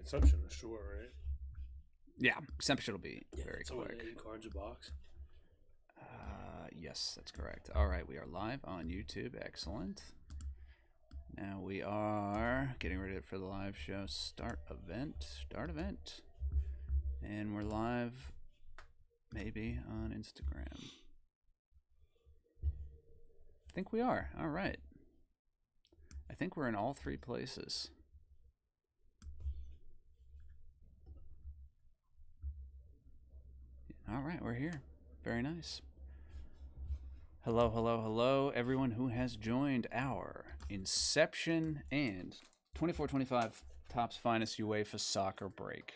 Inception is short, right? Yeah, Inception will be very it's quick. only 8 cards a box. Yes, that's correct. All right, we are live on YouTube. Excellent. Now we are getting ready for the live show. Start event. And we're live, maybe, on Instagram. I think we are. All right. I think we're in all 3 places. All right, we're here. Very nice. Hello, everyone who has joined our Inception and 24-25 Topps Finest UEFA Soccer Break.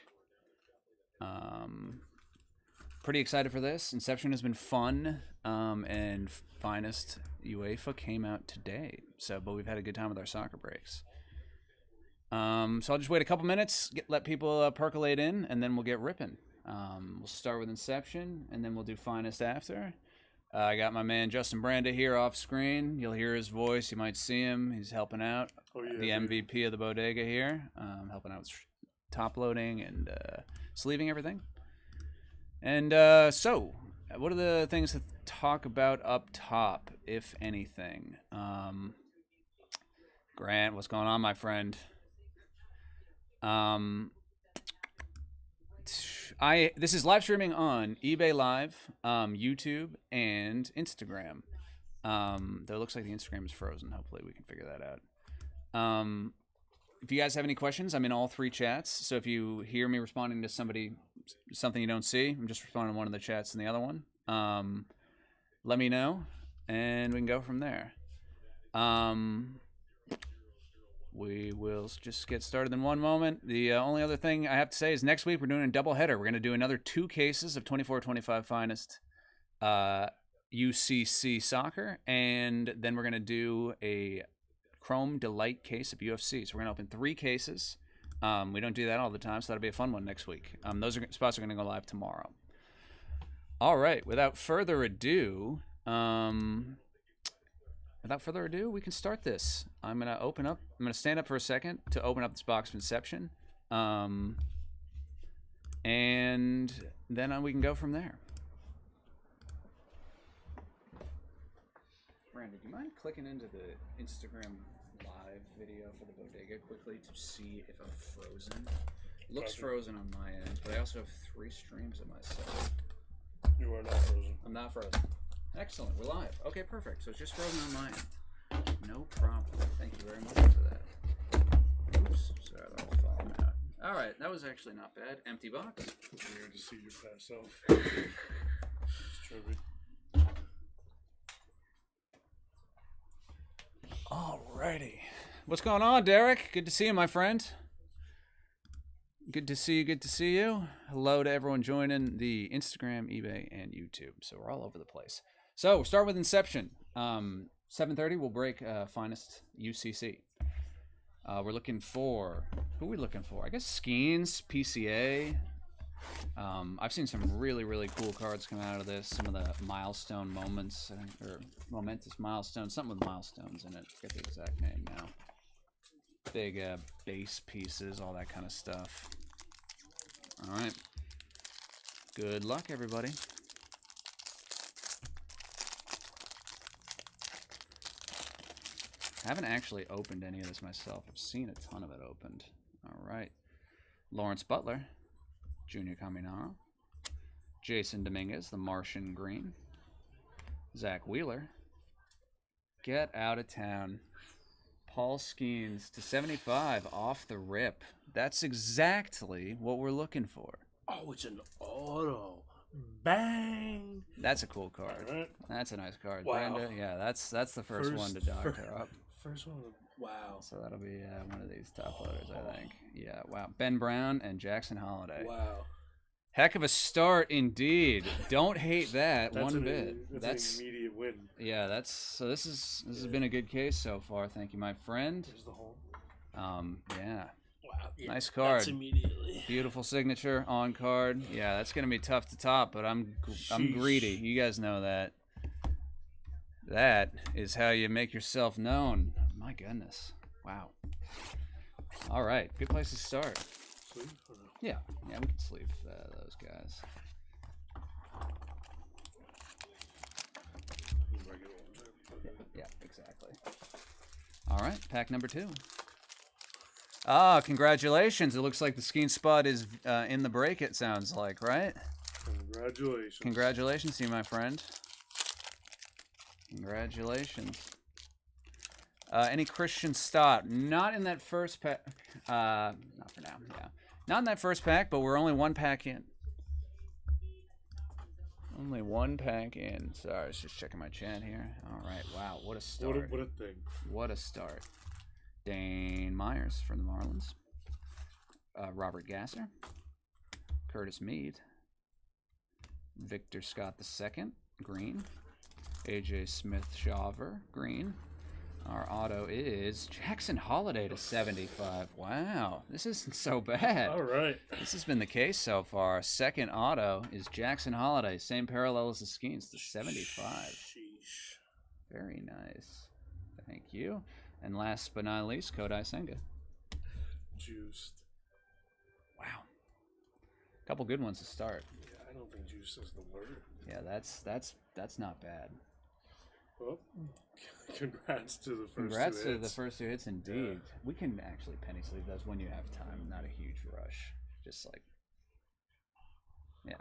Pretty excited for this. Inception has been fun, and Finest UEFA came out today. But we've had a good time with our soccer breaks. So I'll just wait a couple minutes, let people percolate in, and then we'll get ripping. We'll start with Inception, and then we'll do Finest after. I got my man Justin Branda here off screen. You'll hear his voice. You might see him. He's helping out. The MVP of the Bodega here, helping out with top loading and sleeving everything. And so, what are the things to talk about up top, if anything? Grant, what's going on, my friend? This is live streaming on eBay Live, YouTube, and Instagram. Though it looks like the Instagram is frozen. Hopefully we can figure that out. If you guys have any questions, I'm in all 3 chats. So if you hear me responding to something you don't see, I'm just responding to one of the chats and the other one. Let me know, and we can go from there. We will just get started in one moment. The only other thing I have to say is next week we're doing a doubleheader. We're going to do another 2 cases of 24-25 Finest UCC Soccer, and then we're going to do a Chrome Delight case of UFC. So we're going to open 3 cases. We don't do that all the time, so that'll be a fun one next week. Those spots are going to go live tomorrow. All right, without further ado, we can start this. I'm going to open up. I'm going to stand up for a second to open up this box of Inception. And then we can go from there. Brandon, do you mind clicking into the Instagram live video for the Bodega quickly to see if I'm frozen? It looks frozen on my end, but I also have 3 streams on my side. You are not frozen. I'm not frozen. Excellent. We're live. Okay, perfect. So it's just frozen on my end. No problem. Thank you very much for that. Oops. Sorry, that was falling out. All right. That was actually not bad. Empty box. Weird to see your past self. It's trippy. Alrighty. What's going on, Derek? Good to see you, my friend. Good to see you. Hello to everyone joining the Instagram, eBay, and YouTube. So we're all over the place. So we'll start with Inception. 7:30, we'll break Finest UCC. We're looking for... Who are we looking for? I guess Skeens, PCA. I've seen some really, really cool cards come out of this. Some of the milestone moments, or momentous milestones. Something with milestones in it. I forget the exact name now. Big base pieces, all that kind of stuff. All right. Good luck, everybody. I haven't actually opened any of this myself. I've seen a ton of it opened. All right. Lawrence Butler, Junior Caminero, Jason Dominguez, the Martian Green, Zach Wheeler, get out of town. Paul Skeens to 75 off the rip. That's exactly what we're looking for. Oh, it's an auto. Bang! That's a cool card. Right. That's a nice card. Wow. Brenda, yeah, that's the first one to doctor up. First one. Wow. So that'll be one of these top loaders, I think. Yeah, wow. Ben Brown and Jackson Holiday. Wow. Heck of a start indeed. Don't hate that one bit. That's an immediate win. Yeah, this has been a good case so far. Thank you, my friend. There's the home. Yeah. Wow. Yeah, nice card. That's immediately. Beautiful signature on card. Yeah, that's gonna be tough to top, but I'm greedy. You guys know that. That is how you make yourself known. My goodness. Wow. All right, good place to start. sleeve? Or no? Yeah, yeah, we can sleeve those guys. Regular ones. Yeah, exactly. All right, pack number 2. Ah, congratulations. It looks like the skiing spot is in the break, it sounds like, right? Congratulations. Congratulations to you, my friend. Congratulations. Any Christian Stott? Not in that first pack. Not for now, yeah. Not in that first pack, but we're only 1 pack in. Only 1 pack in. Sorry, I was just checking my chat here. All right, wow, what a start. What a thing. What a start. Dane Myers from the Marlins. Robert Gasser. Curtis Mead. Victor Scott II, green. AJ Smith-Shawver, green. Our auto is Jackson Holiday to 75. Wow, this isn't so bad. All right. This has been the case so far. Second auto is Jackson Holiday. Same parallel as the Skeens to 75. Sheesh. Very nice. Thank you. And last but not least, Kodai Senga. Juiced. Wow. Couple good ones to start. Yeah, I don't think juice is the word. Yeah, that's not bad. Well, congrats to the first Congrats 2 to hits. the first 2 hits, indeed. Yeah. We can actually penny sleeve those when you have time, not a huge rush. Just like, yeah.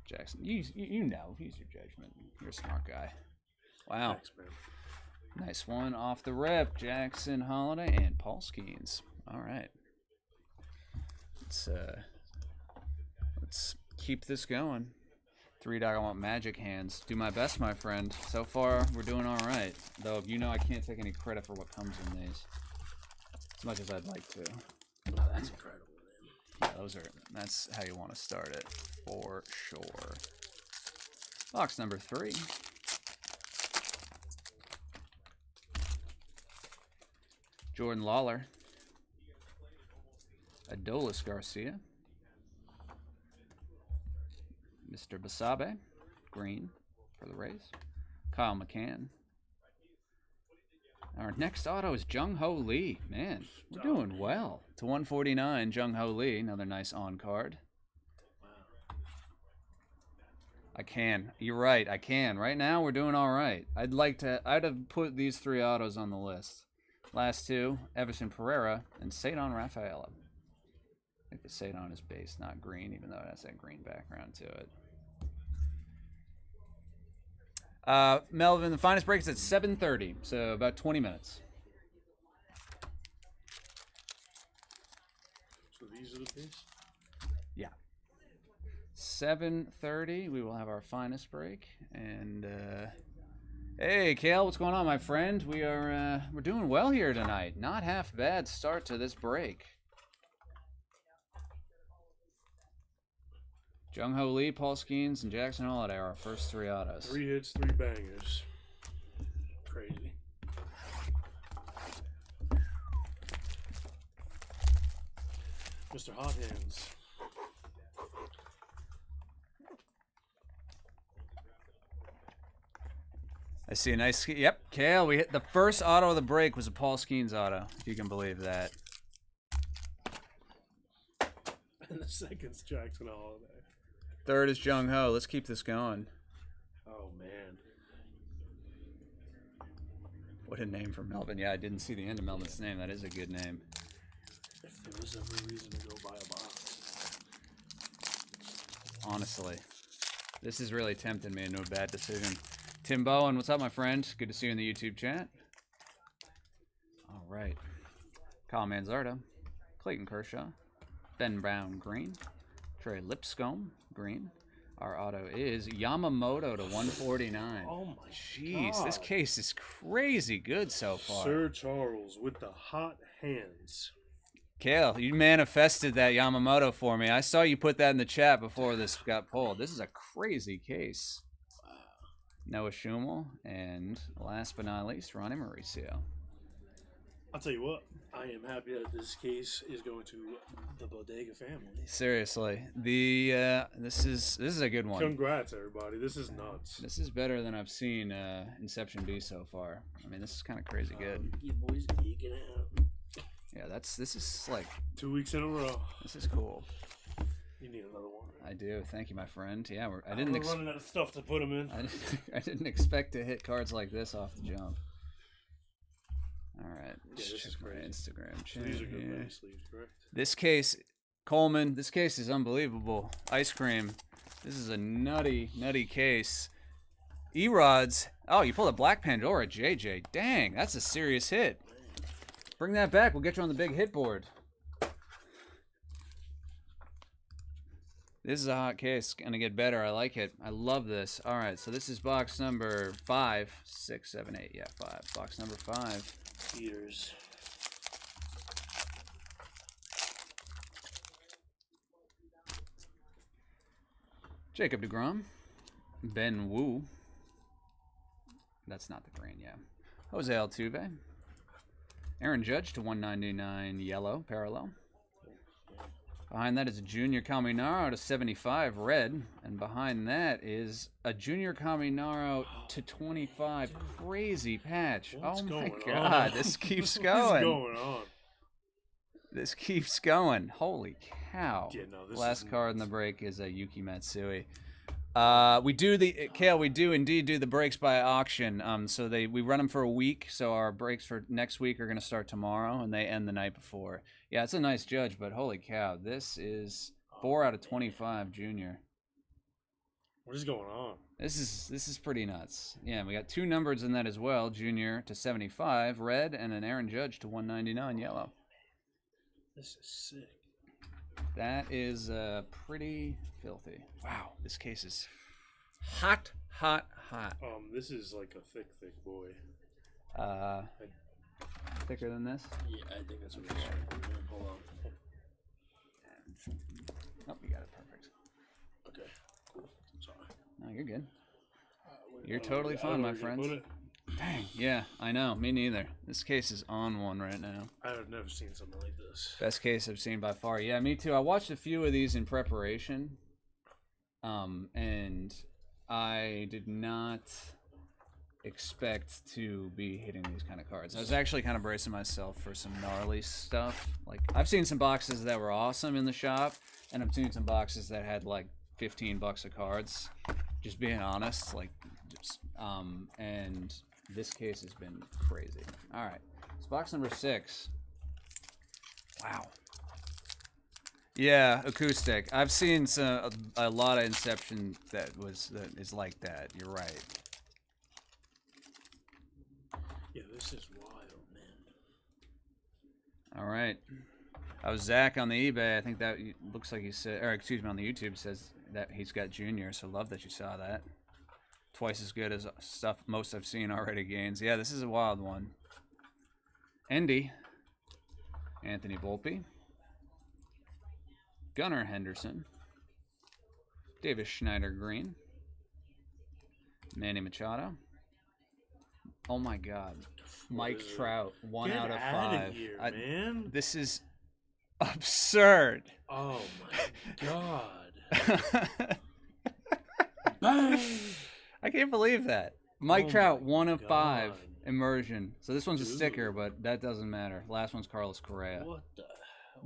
Jackson, you know, use your judgment. You're a smart guy. Wow. Thanks, man. Nice one off the rip. Jackson Holiday and Paul Skeens. All right. Let's keep this going. 3-Dog, I want magic hands. Do my best, my friend. So far, we're doing all right. Though, you know I can't take any credit for what comes in these. As much as I'd like to. Oh, that's incredible, man. Yeah, that's how you want to start it. For sure. Box number 3. Jordan Lawler. Adolis Garcia. Mr. Basabe, green for the Rays. Kyle McCann. Our next auto is Jung Ho Lee. Man, we're doing well. To 149, Jung Ho Lee. Another nice on card. I can. You're right. I can. Right now, we're doing all right. I'd have put these 3 autos on the list. Last 2, Everson Pereira and Cedon Rafaela. I think the Cedon is base, not green, even though it has that green background to it. Melvin, the finest break is at 7:30, so about 20 minutes. So these are the piece? Yeah. 7:30, we will have our finest break. And, hey, Kale, what's going on, my friend? We're doing well here tonight. Not half bad start to this break. Jung Ho Lee, Paul Skeens, and Jackson Holiday are our first 3 autos. 3 hits, 3 bangers. Crazy. Mr. Hot Hands. I see a nice... Yep, Kale, we hit the first auto of the break was a Paul Skeens auto, if you can believe that. And the second's Jackson Holiday. Third is Jung Ho. Let's keep this going. Oh, man. What a name for Melvin. Yeah, I didn't see the end of Melvin's name. That is a good name. If there was ever a reason to go buy a box. Honestly. This is really tempting me into a bad decision. Tim Bowen, what's up, my friend? Good to see you in the YouTube chat. All right. Kyle Manzardo. Clayton Kershaw. Ben Brown, green. Trey Lipscomb, green. Our auto is Yamamoto to 149. Oh, my Jeez, God. this case is crazy good so far. Sir Charles with the hot hands. Kale, you manifested that Yamamoto for me. I saw you put that in the chat before this got pulled. This is a crazy case. Noah Schumel, and last but not least, Ronnie Mauricio. I'll tell you what, I am happy that this case is going to the Bodega family. Seriously, this is a good one. Congrats, everybody. This is nuts. This is better than I've seen Inception be so far. I mean, this is kind of crazy good. You boys geeking out. Yeah, this is like 2 weeks in a row. this is cool. You need another one. I do. Thank you, my friend. Yeah, We're running out of stuff to put them in. I didn't expect to hit cards like this off the jump. All right, let's this check is my crazy. Instagram So chat these are good here. mini sleeves, correct? This case, Coleman, this case is unbelievable. Ice cream. This is a nutty case. E-Rods. Oh, you pulled a Black Pandora JJ. Dang, that's a serious hit. Bring that back. We'll get you on the big hit board. This is a hot case. Gonna get better. I like it. I love this. All right, so this is box number 5, 6, 7, 8. Yeah, 5. Box number 5. Eaters. Jacob deGrom. Ben Wu. That's not the green, yeah. Jose Altuve. Aaron Judge to 199 yellow, parallel. Behind that is a Junior Caminaro to 75 red. And behind that is a Junior Caminaro to 25 crazy patch. What's oh my going god, on? this keeps What's going. going on? This keeps going. Holy cow. Yeah, no, this Last is card in nuts. the break is a Yuki Matsui. We do the Kale. We do indeed do the breaks by auction. So we run them for a week. So our breaks for next week are going to start tomorrow, and they end the night before. Yeah, it's a nice judge, but holy cow, this is 4 out of 25 junior. What is going on? This is pretty nuts. Yeah, we got 2 numbers in that as well. Junior to 75 red, and an Aaron Judge to 199 yellow. This is sick. That is pretty filthy. Wow, this case is hot. This is like a thick boy. Thicker than this? Yeah, I think that's what it is. Hold on. Oh, you got it perfect. Okay, cool. Sorry. No, you're good. Wait, You're I don't totally know fine, my where you're gonna friend. put it. Dang, yeah, I know. Me neither. This case is on one right now. I've never seen something like this. Best case I've seen by far. Yeah, me too. I watched a few of these in preparation, and I did not expect to be hitting these kind of cards. I was actually kind of bracing myself for some gnarly stuff. Like, I've seen some boxes that were awesome in the shop, and I've seen some boxes that had like $15 of cards. Just being honest, like, and this case has been crazy. All right, it's box number 6. Wow. Yeah, acoustic. I've seen a lot of Inception that is like that. You're right. Yeah, this is wild, man. All right. Zach on the eBay. I think that looks like he said, or excuse me, on the YouTube says that he's got Junior. So love that you saw that. Twice as good as stuff most I've seen already gains. Yeah, this is a wild one. Endy. Anthony Volpe. Gunnar Henderson. Davis Schneider Green. Manny Machado. Oh my God. Mike Trout, 1 out of 5. Here, man. This is absurd. Oh my God. Bang! I can't believe that. Mike Trout, my 1 of 5. God. Immersion. So this one's a sticker, Dude. but that doesn't matter. Last one's Carlos Correa. What the?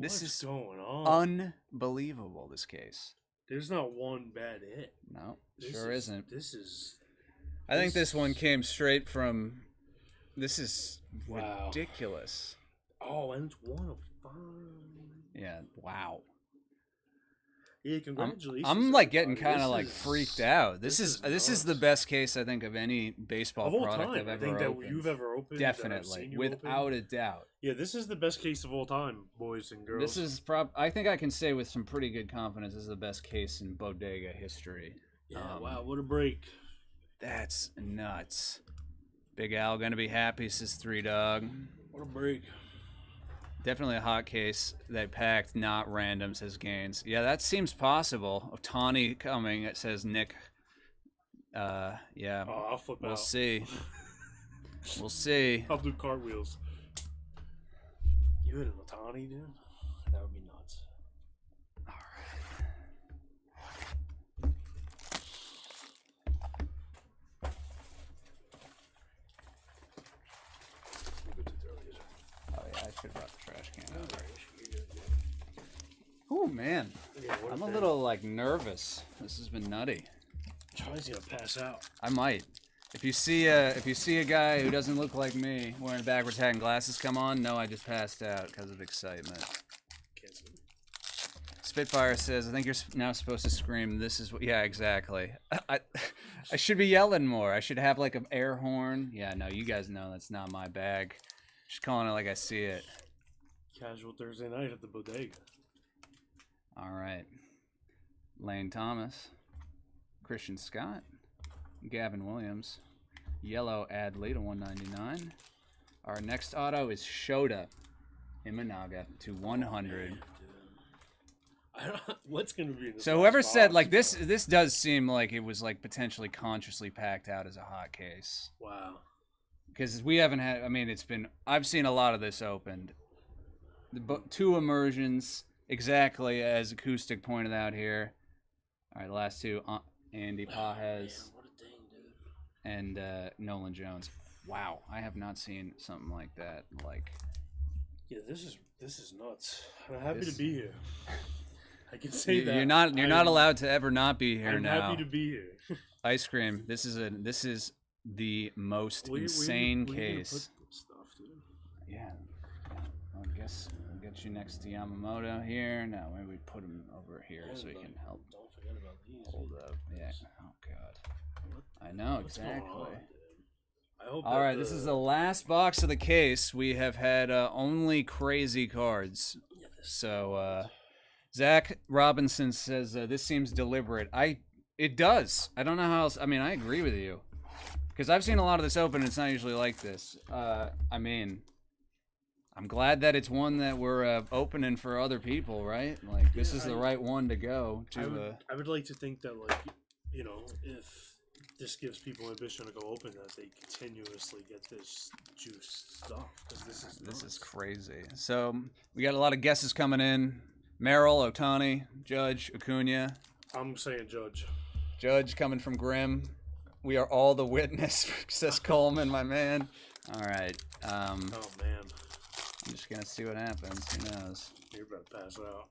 This What's is going on? Unbelievable, this case. There's not one bad hit. No, This sure isn't. This is. I think this one came straight from... This is Wow. ridiculous. Oh, and it's 1 of 5. Yeah, wow. Yeah, congratulations. I'm like getting everybody. kind of This like is- freaked out. This is nuts. the best case I think of any baseball of all product time. I've I ever think that opened. you've ever opened. that I've Definitely, seen you without open. a doubt. Yeah, this is the best case of all time, boys and girls. This is I think I can say with some pretty good confidence this is the best case in Bodega history. Yeah, wow, what a break. That's nuts. Big Al gonna be happy, says 3 Dog. What a break. Definitely a hot case. They packed, not random, says Gaines. Yeah, that seems possible. Otani coming, it says Nick. Yeah. Oh, I'll flip We'll out. see. We'll see. I'll do cartwheels. You hit an Otani, dude? That would be nuts. All right. We'll get to throw these. Oh yeah, I should have brought the trash can. man. Yeah, I'm a little like nervous. This has been nutty. Charlie's gonna pass out. I might. If you see a guy who doesn't look like me wearing a backwards hat and glasses come on, no, I just passed out because of excitement. Can't see. Spitfire says, I think you're now supposed to scream, this is what... Yeah, exactly. I should be yelling more. I should have like an air horn. Yeah, no, you guys know that's not my bag. Just calling it like I see it. Casual Thursday night at the Bodega. All right. Lane Thomas. Christian Scott. Gavin Williams. Yellow Adley to 199. Our next auto is Shota Imanaga to 100. What's gonna be in So whoever said like this does seem like it was like potentially consciously packed out as a hot case. Wow. Because we haven't had, I mean, I've seen a lot of this opened. Two immersions, exactly as Acoustic pointed out here. All right, the last two, Andy Pajes what a dang, dude. and Nolan Jones. Wow, I have not seen something like that. Like, yeah, this is nuts. I'm happy to be here. I can say that. You're not allowed to ever not be here now. I'm happy to be here. Ice cream. This is the most insane case. Put stuff, dude? Yeah. Well, I guess we'll get you next to Yamamoto here. No, maybe we put him over here so he can help. Don't forget about these. Hold up. Yeah. Oh God. I know exactly. I hope. All right. This is the last box of the case. We have had only crazy cards. So Zach Robinson says this seems deliberate. It does. I don't know how else. I mean, I agree with you. Because I've seen a lot of this open, and it's not usually like this. I mean, I'm glad that it's one that we're opening for other people, right? Like, this is the right one to go to. I would like to think that, like, you know, if this gives people ambition to go open, that they continuously get this juiced stuff. Because this is crazy. So, we got a lot of guesses coming in. Merrill, Otani, Judge, Acuna. I'm saying Judge. Judge coming from Grimm. We are all the witness, says Coleman, my man. All right. Oh, man. I'm just going to see what happens. Who knows? You're about to pass out.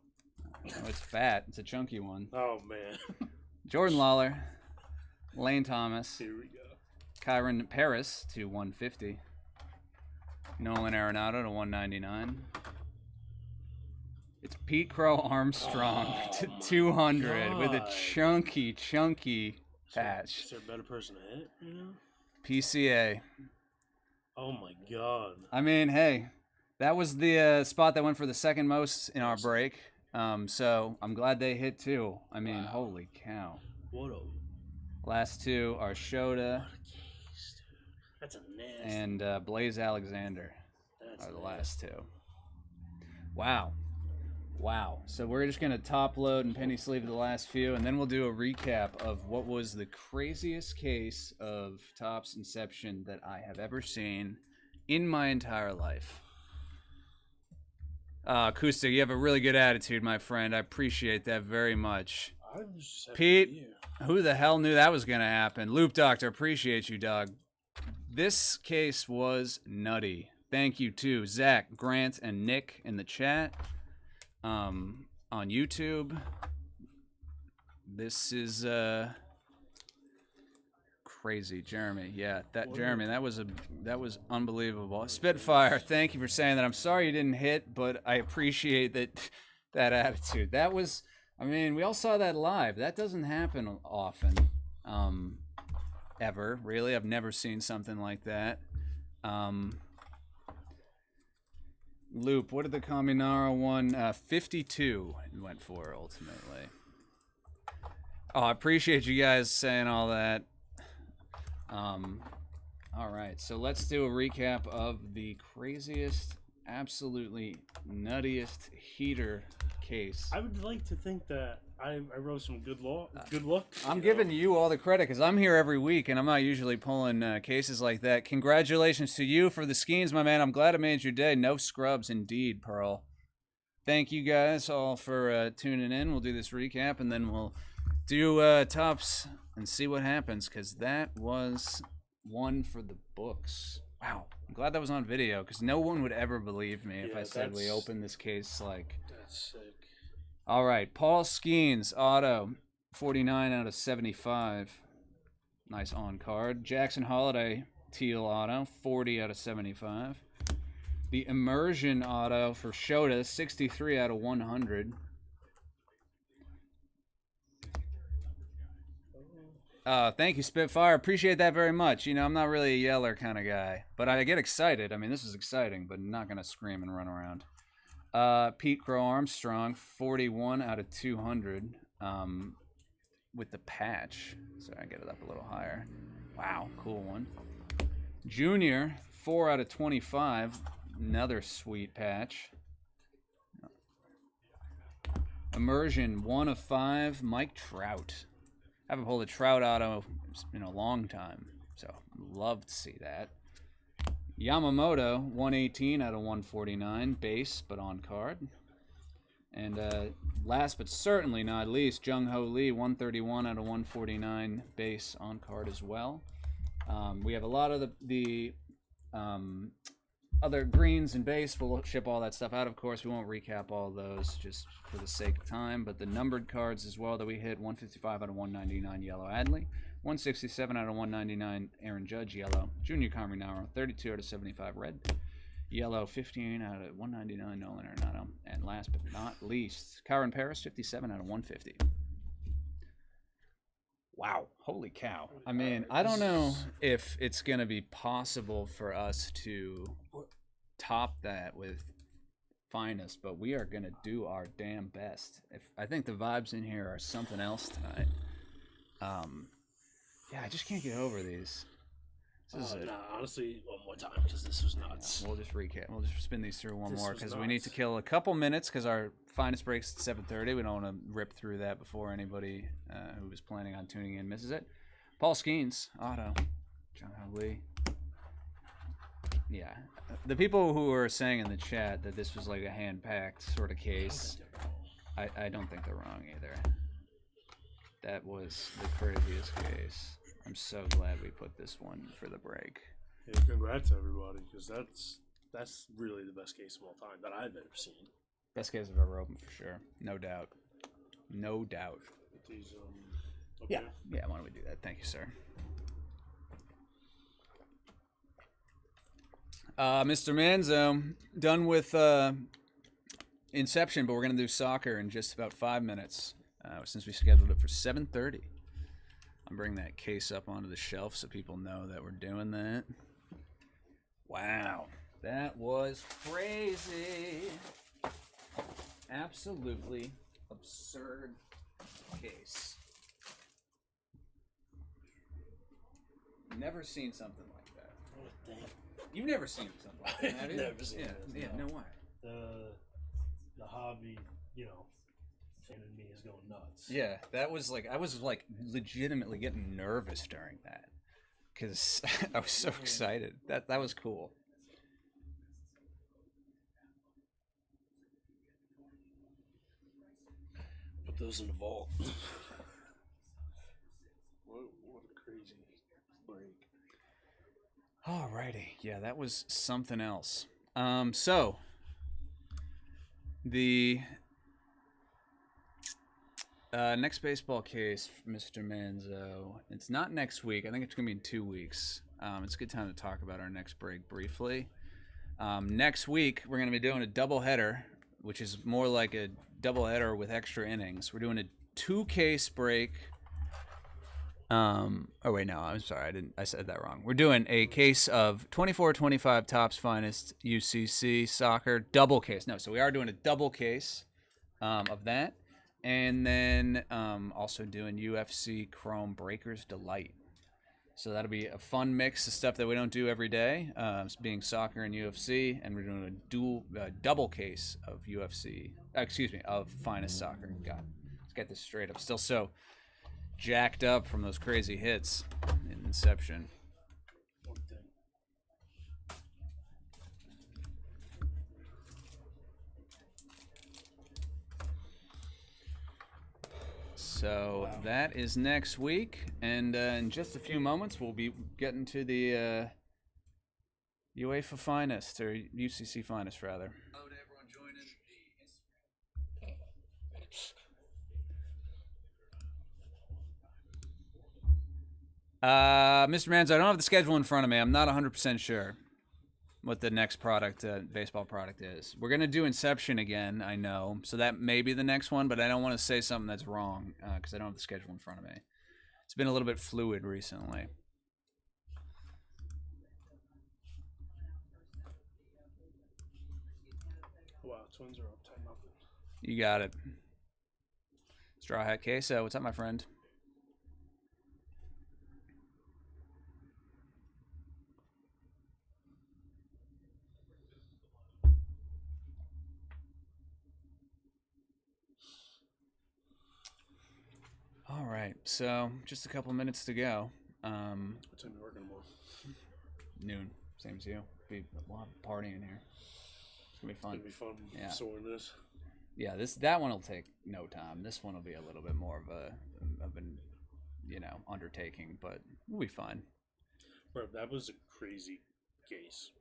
Oh, it's fat. It's a chunky one. Oh, man. Jordan Lawler. Lane Thomas. Here we go. Kyron Paris to 150. Nolan Arenado to 199. It's Pete Crow Armstrong to 200 with a chunky patch. Is there a better person to hit, you know? PCA. Oh my God. I mean, hey, that was the spot that went for the second most in our break. So I'm glad they hit too. I mean, holy cow. What a... Last two are Shota. What a case, dude. That's a nasty... And Blaze Alexander are the last two. Wow. Wow. So we're just going to top load and penny sleeve the last few, and then we'll do a recap of what was the craziest case of Topps Inception that I have ever seen in my entire life. Acoustic, you have a really good attitude, my friend. I appreciate that very much. Pete, who the hell knew that was going to happen? Loop Doctor, appreciate you, dog. This case was nutty. Thank you to Zach, Grant, and Nick in the chat. On YouTube. This is crazy. Jeremy, yeah, Jeremy, that was unbelievable. Spitfire, thank you for saying that. I'm sorry you didn't hit, but I appreciate that attitude. That was, I mean, we all saw that live. That doesn't happen often, ever, really. I've never seen something like that. Loop, what did the Caminara one? 52 went for ultimately. Oh, I appreciate you guys saying all that. All right, so let's do a recap of the craziest, absolutely nuttiest heater case. I would like to think that I wrote some good luck. I'm giving you all the credit because I'm here every week and I'm not usually pulling cases like that. Congratulations to you for the schemes, my man. I'm glad it made your day. No scrubs indeed, Pearl. Thank you guys all for tuning in. We'll do this recap and then we'll do Topps and see what happens because that was one for the books. Wow. I'm glad that was on video because no one would ever believe me if I said we opened this case like... That's sick. All right, Paul Skeens, auto, 49 out of 75. Nice on card. Jackson Holiday, teal auto, 40 out of 75. The Immersion auto for Shota, 63 out of 100. Thank you, Spitfire. Appreciate that very much. You know, I'm not really a yeller kind of guy, but I get excited. I mean, this is exciting, but not going to scream and run around. Pete Crow Armstrong, 41 out of 200 with the patch. So I get it up a little higher. Wow, cool one. Junior, 4 out of 25. Another sweet patch. Immersion, 1 of 5. Mike Trout. I haven't pulled a Trout auto in a long time, so love to see that. Yamamoto, 118 out of 149, base, but on card. And last but certainly not least, Jung Ho Lee, 131 out of 149, base, on card as well. We have a lot of the other greens and base. We'll ship all that stuff out, of course. We won't recap all those just for the sake of time. But the numbered cards as well that we hit, 155 out of 199, yellow Adley. 167 out of 199, Aaron Judge, yellow. Junior Caminero, 32 out of 75, red. Yellow, 15 out of 199, Nolan Arenado. And last but not least, Kyron Paris, 57 out of 150. Wow, holy cow. I mean, I don't know if it's going to be possible for us to top that with Finest, but we are going to do our damn best. I think the vibes in here are something else tonight. Yeah, I just can't get over these. Honestly, one more time, because this was nuts. Yeah, we'll just recap. We'll just spin these through one more, because we need to kill a couple minutes, because our Finest breaks at 7:30. We don't want to rip through that before anybody who was planning on tuning in misses it. Paul Skeens, auto. John Lee. Yeah. The people who were saying in the chat that this was like a hand-packed sort of case, I don't think they're wrong either. That was the craziest case. I'm so glad we put this one for the break. Yeah, congrats everybody, because that's really the best case of all time that I've ever seen. Best case I've ever opened for sure, no doubt, no doubt. These, okay. Yeah. Why don't we do that? Thank you, sir. Mr. Manzo, done with Inception, but we're gonna do soccer in just about 5 minutes, since we scheduled it for 7:30. I'm bringing that case up onto the shelf so people know that we're doing that. Wow, that was crazy. Absolutely absurd case. Never seen something like that. What a thing. You've never seen something like that, have you? Never seen it. Yeah, no way. The hobby, fan in me is going nuts. Yeah, that was like, I was like legitimately getting nervous during that because I was so excited. That was cool. Put those in the vault. What a crazy break. Alrighty, yeah, that was something else. So the next baseball case, Mr. Manzo. It's not next week. I think it's gonna be in 2 weeks. It's a good time to talk about our next break briefly. Next week we're gonna be doing a doubleheader, which is more like a doubleheader with extra innings. We're doing a 2-case break. Oh wait, no, I'm sorry. I said that wrong. We're doing a case of 24-25 Topps Finest UCC soccer double case. No, so we are doing a double case of that. And then also doing UFC Chrome Breakers Delight. So that'll be a fun mix of stuff that we don't do every day, being soccer and UFC. And we're doing a double case of of Finest Soccer. God, let's get this straight. I'm still so jacked up from those crazy hits in Inception. So that is next week, and in just a few moments we'll be getting to the UEFA Finest, or UCC Finest rather. Hello to everyone joining the Instagram. Mr. Manzo, I don't have the schedule in front of me. I'm not 100% sure what the next product, baseball product is. We're going to do Inception again, I know. So that may be the next one, but I don't want to say something that's wrong because I don't have the schedule in front of me. It's been a little bit fluid recently. Wow, Twins are up 10-0. You got it. Straw Hat Queso, what's up, my friend? All right, so just a couple minutes to go. What time are you working tomorrow? Noon, same as you. Be a lot of partying here. It's gonna be fun. It's gonna be fun. Yeah. Sorting this. Yeah, that one will take no time. This one will be a little bit more of an undertaking, but we'll be fine. Bro, that was a crazy case.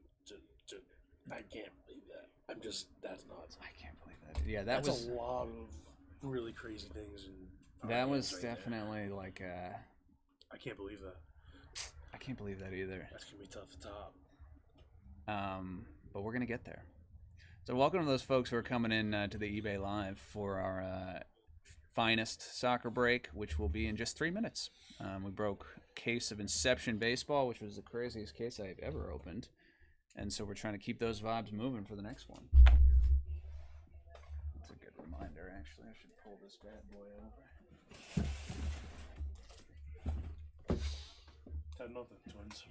I can't believe that. That's nuts. I can't believe that. Yeah, that's a lot of really crazy things. That was definitely like I can't believe that. I can't believe that either. That's gonna be tough to top. But we're gonna get there. So welcome to those folks who are coming in to the eBay Live for our finest soccer break, which will be in just 3 minutes. We broke a case of Inception baseball, which was the craziest case I've ever opened. And so we're trying to keep those vibes moving for the next one. That's a good reminder, actually. I should pull this bad boy over. 10-0 Twins.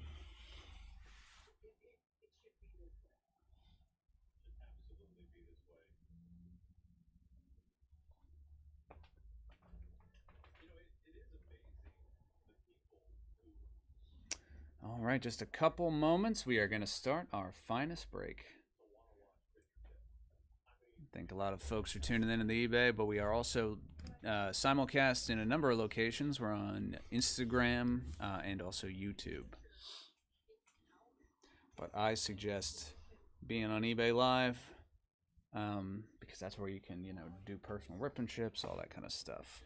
All right, just a couple moments. We are going to start our finest break. I think a lot of folks are tuning in the eBay, but we are also simulcast in a number of locations. We're on Instagram and also YouTube. But I suggest being on eBay Live because that's where you can, do personal rip and chips, all that kind of stuff.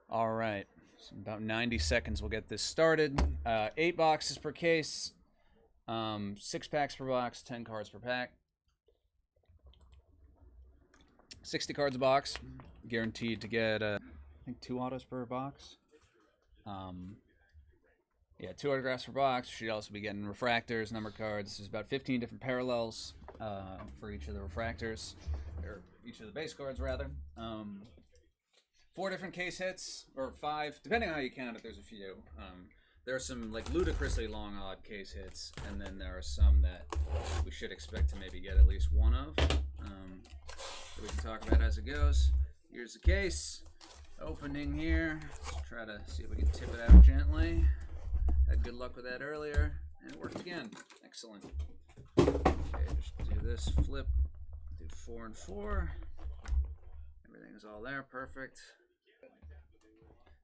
All right. So about 90 seconds we'll get this started. 8 boxes per case, 6 packs per box, 10 cards per pack. 60 cards a box, guaranteed to get, I think 2 autos per box. 2 autographs per box. Should also be getting refractors, number cards. There's about 15 different parallels for each of the refractors, or each of the base cards, rather. 4 different case hits, or 5, depending on how you count it. There's a few. There are some ludicrously long odd case hits, and then there are some that we should expect to maybe get at least one of. That we can talk about as it goes. Here's the case. Opening here. Let's try to see if we can tip it out gently. Had good luck with that earlier, and it worked again. Excellent. Okay, just do this flip. Do 4 and 4. Everything's all there. Perfect.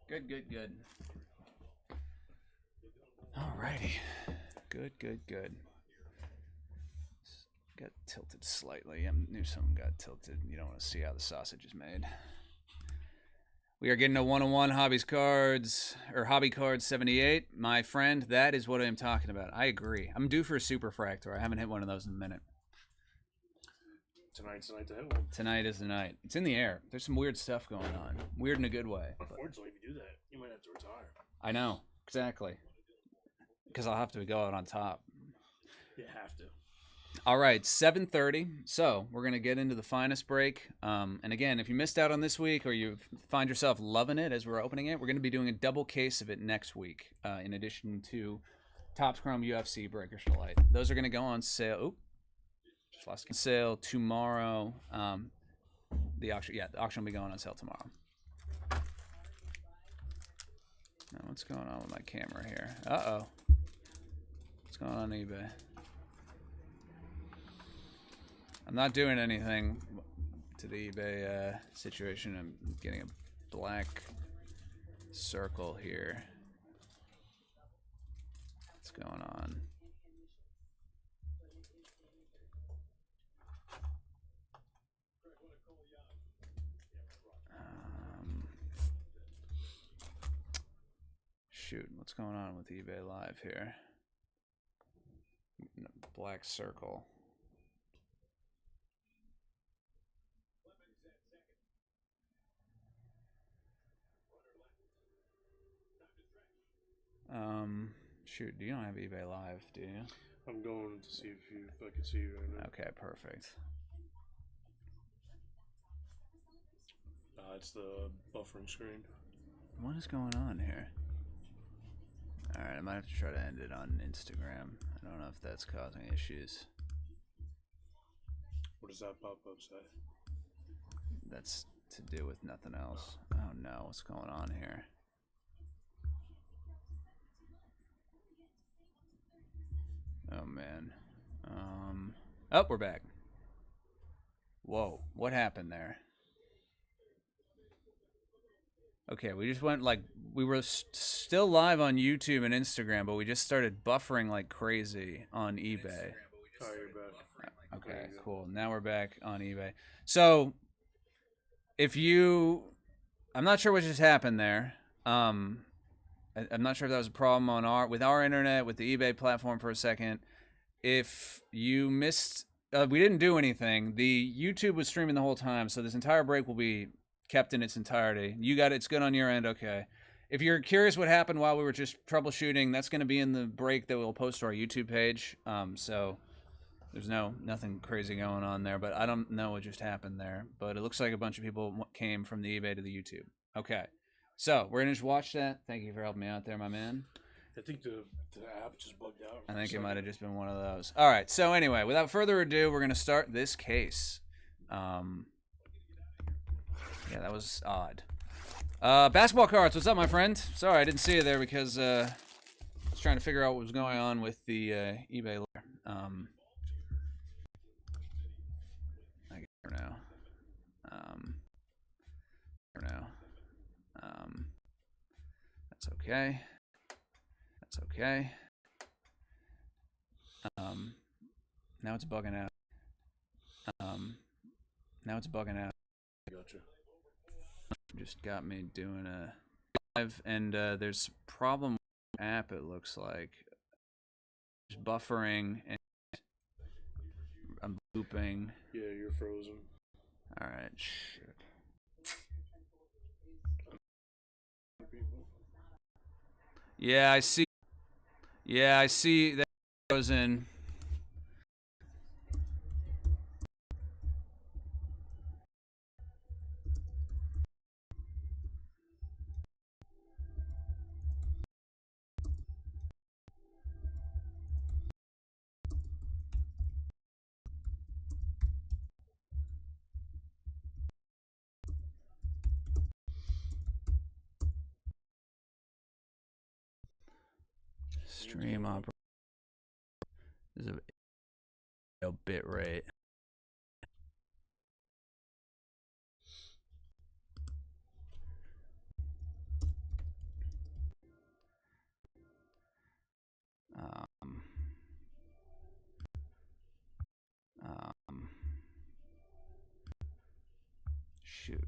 Good. Alrighty. Good. Got tilted slightly. I knew something got tilted. You don't want to see how the sausage is made. We are getting a 1-on-1 Hobbies cards, or Hobby Cards 78. My friend, that is what I'm talking about. I agree. I'm due for a Super Fractor. I haven't hit one of those in a minute. Tonight's the night to hit one. Tonight is the night. It's in the air. There's some weird stuff going on. Weird in a good way. Unfortunately, if you do that, you might have to retire. I know. Exactly. Because I'll have to go out on top. You have to. All right, 7:30. So we're going to get into the finest break. And again, if you missed out on this week or you find yourself loving it as we're opening it, we're going to be doing a double case of it next week, in addition to Topps Chrome UFC Breakers for Light. Those are going to go on sale. Oop. Just lost sale tomorrow. The auction will be going on sale tomorrow. Now, what's going on with my camera here? Uh-oh. What's going on eBay? I'm not doing anything to the eBay situation. I'm getting a black circle here. What's going on? shoot. What's going on with eBay Live here? Black circle. Shoot, you don't have eBay Live, do you? I'm going to see if I can see you right now. Okay, perfect. It's the buffering screen. What is going on here? Alright, I might have to try to end it on Instagram. I don't know if that's causing issues. What does that pop-up say? That's to do with nothing else. Oh no, what's going on here? Oh man. Oh, we're back. Whoa, what happened there? Okay, we just went like, we were still live on YouTube and Instagram, but we just started buffering like crazy on eBay. Oh, you're back. Okay, cool. Now we're back on eBay. So, if you, I'm not sure what just happened there. I'm not sure if that was a problem on with our internet, with the eBay platform for a second. If you missed, we didn't do anything. The YouTube was streaming the whole time, so this entire break will be kept in its entirety. You got it. It's good on your end. Okay. If you're curious what happened while we were just troubleshooting, that's going to be in the break that we'll post to our YouTube page. So there's nothing crazy going on there, but I don't know what just happened there. But it looks like a bunch of people came from the eBay to the YouTube. Okay. So we're going to just watch that. Thank you for helping me out there, my man. I think the app just bugged out. I think it might have just been one of those. All right. So anyway, without further ado, we're going to start this case. Yeah, that was odd. Basketball cards. What's up, my friend? Sorry, I didn't see you there because I was trying to figure out what was going on with the eBay. I get her now. That's okay. That's okay. Now it's bugging out. Now it's bugging out. Gotcha. Just got me doing a live, and there's a problem with the app, it looks like. It's buffering, and I'm looping. Yeah, you're frozen. Alright, shit. Yeah, I see. Yeah, I see that goes in. Stream operator. There's a bit rate. Shoot.